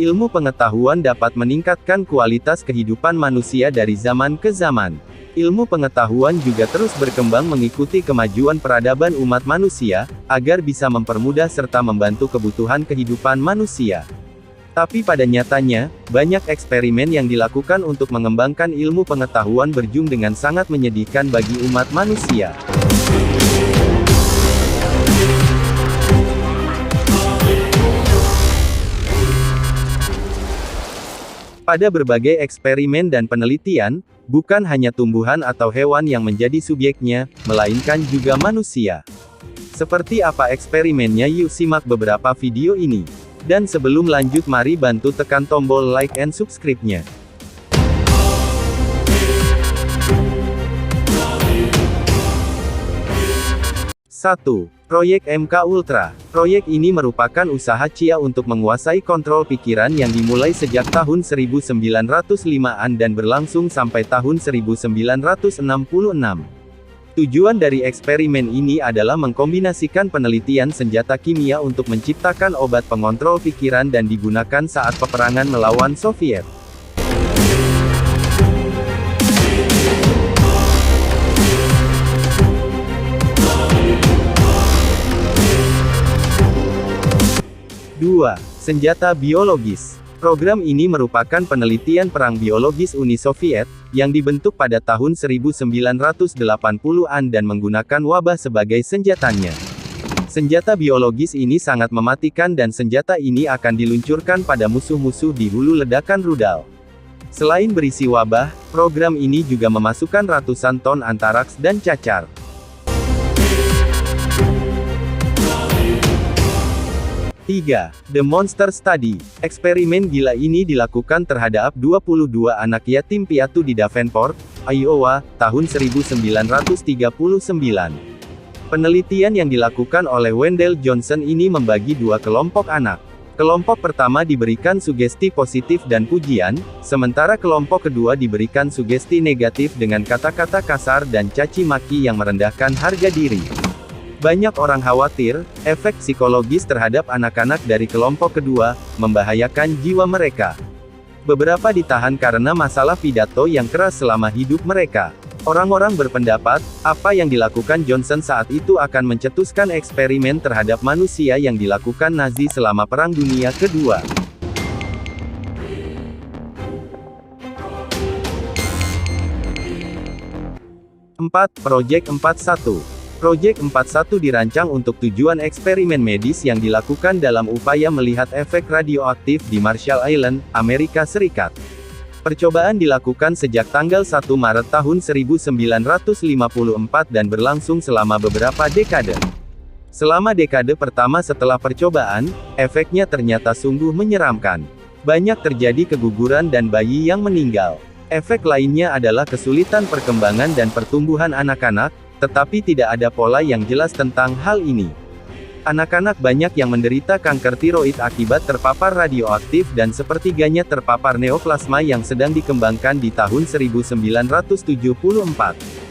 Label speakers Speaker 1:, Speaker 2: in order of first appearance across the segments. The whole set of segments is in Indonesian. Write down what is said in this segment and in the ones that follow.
Speaker 1: Ilmu pengetahuan dapat meningkatkan kualitas kehidupan manusia dari zaman ke zaman. Ilmu pengetahuan juga terus berkembang mengikuti kemajuan peradaban umat manusia, agar bisa mempermudah serta membantu kebutuhan kehidupan manusia. Tapi pada nyatanya, banyak eksperimen yang dilakukan untuk mengembangkan ilmu pengetahuan berujung dengan sangat menyedihkan bagi umat manusia. Pada berbagai eksperimen dan penelitian, bukan hanya tumbuhan atau hewan yang menjadi subjeknya, melainkan juga manusia. Seperti apa eksperimennya? Yuk simak beberapa video ini. Dan sebelum lanjut, mari bantu tekan tombol like and subscribe-nya. 1. Proyek MK Ultra. Proyek ini merupakan usaha Chia untuk menguasai kontrol pikiran yang dimulai sejak tahun 1905-an dan berlangsung sampai tahun 1966. Tujuan dari eksperimen ini adalah mengkombinasikan penelitian senjata kimia untuk menciptakan obat pengontrol pikiran dan digunakan saat peperangan melawan Soviet. Dua. Senjata biologis. Program ini merupakan penelitian perang biologis Uni Soviet, yang dibentuk pada tahun 1980-an dan menggunakan wabah sebagai senjatanya. Senjata biologis ini sangat mematikan dan senjata ini akan diluncurkan pada musuh-musuh di hulu ledakan rudal. Selain berisi wabah, program ini juga memasukkan ratusan ton antaraks dan cacar. 3. The Monster Study. Eksperimen gila ini dilakukan terhadap 22 anak yatim piatu di Davenport, Iowa, tahun 1939. Penelitian yang dilakukan oleh Wendell Johnson ini membagi dua kelompok anak. Kelompok pertama diberikan sugesti positif dan pujian, sementara kelompok kedua diberikan sugesti negatif dengan kata-kata kasar dan caci maki yang merendahkan harga diri. Banyak orang khawatir, efek psikologis terhadap anak-anak dari kelompok kedua, membahayakan jiwa mereka. Beberapa ditahan karena masalah pidato yang keras selama hidup mereka. Orang-orang berpendapat, apa yang dilakukan Johnson saat itu akan mencetuskan eksperimen terhadap manusia yang dilakukan Nazi selama Perang Dunia Kedua. 4. Proyek 41. Proyek 41 dirancang untuk tujuan eksperimen medis yang dilakukan dalam upaya melihat efek radioaktif di Marshall Islands, Amerika Serikat. Percobaan dilakukan sejak tanggal 1 Maret tahun 1954 dan berlangsung selama beberapa dekade. Selama dekade pertama setelah percobaan, efeknya ternyata sungguh menyeramkan. Banyak terjadi keguguran dan bayi yang meninggal. Efek lainnya adalah kesulitan perkembangan dan pertumbuhan anak-anak, tetapi tidak ada pola yang jelas tentang hal ini. Anak-anak banyak yang menderita kanker tiroid akibat terpapar radioaktif dan sepertiganya terpapar neoplasma yang sedang dikembangkan di tahun 1974.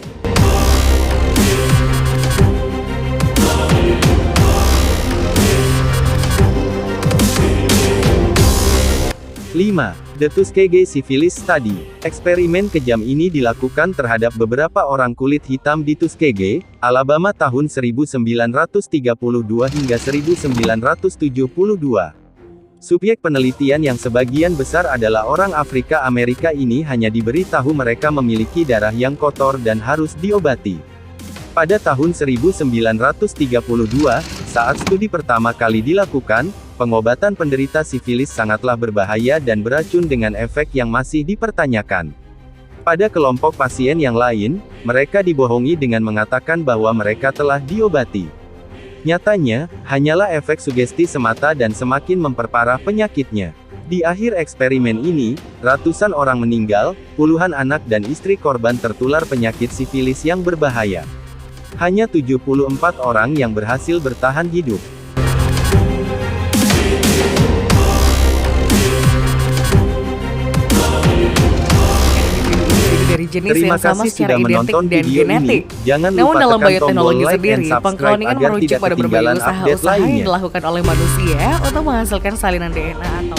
Speaker 1: 5. The Tuskegee Syphilis Study. Eksperimen kejam ini dilakukan terhadap beberapa orang kulit hitam di Tuskegee, Alabama tahun 1932 hingga 1972. Subjek penelitian yang sebagian besar adalah orang Afrika Amerika ini hanya diberitahu mereka memiliki darah yang kotor dan harus diobati. Pada tahun 1932, saat studi pertama kali dilakukan, pengobatan penderita sifilis sangatlah berbahaya dan beracun dengan efek yang masih dipertanyakan. Pada kelompok pasien yang lain, mereka dibohongi dengan mengatakan bahwa mereka telah diobati. Nyatanya, hanyalah efek sugesti semata dan semakin memperparah penyakitnya. Di akhir eksperimen ini, ratusan orang meninggal, puluhan anak dan istri korban tertular penyakit sifilis yang berbahaya. Hanya 74 orang yang berhasil bertahan hidup.
Speaker 2: Dari jenis
Speaker 1: Terima
Speaker 2: yang sama
Speaker 1: kasih
Speaker 2: secara
Speaker 1: sudah
Speaker 2: identik
Speaker 1: menonton
Speaker 2: dan
Speaker 1: video
Speaker 2: genetik.
Speaker 1: ini. Jangan
Speaker 2: Namun
Speaker 1: lupa
Speaker 2: dalam
Speaker 1: tekan tombol
Speaker 2: bioteknologi
Speaker 1: like
Speaker 2: sendiri,
Speaker 1: and subscribe
Speaker 2: pengkloningan
Speaker 1: agar
Speaker 2: merujuk
Speaker 1: tidak
Speaker 2: pada berbagai
Speaker 1: ketinggalan update
Speaker 2: usaha-usaha yang
Speaker 1: lainnya.
Speaker 2: dilakukan oleh manusia untuk menghasilkan salinan DNA atau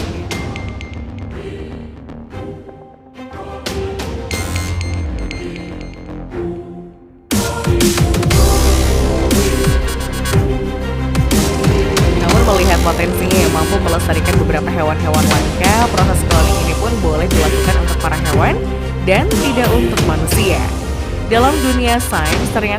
Speaker 2: beberapa hewan-hewan langka, proses cloning ini pun boleh dilakukan untuk para hewan dan tidak untuk manusia. Dalam dunia sains, ternyata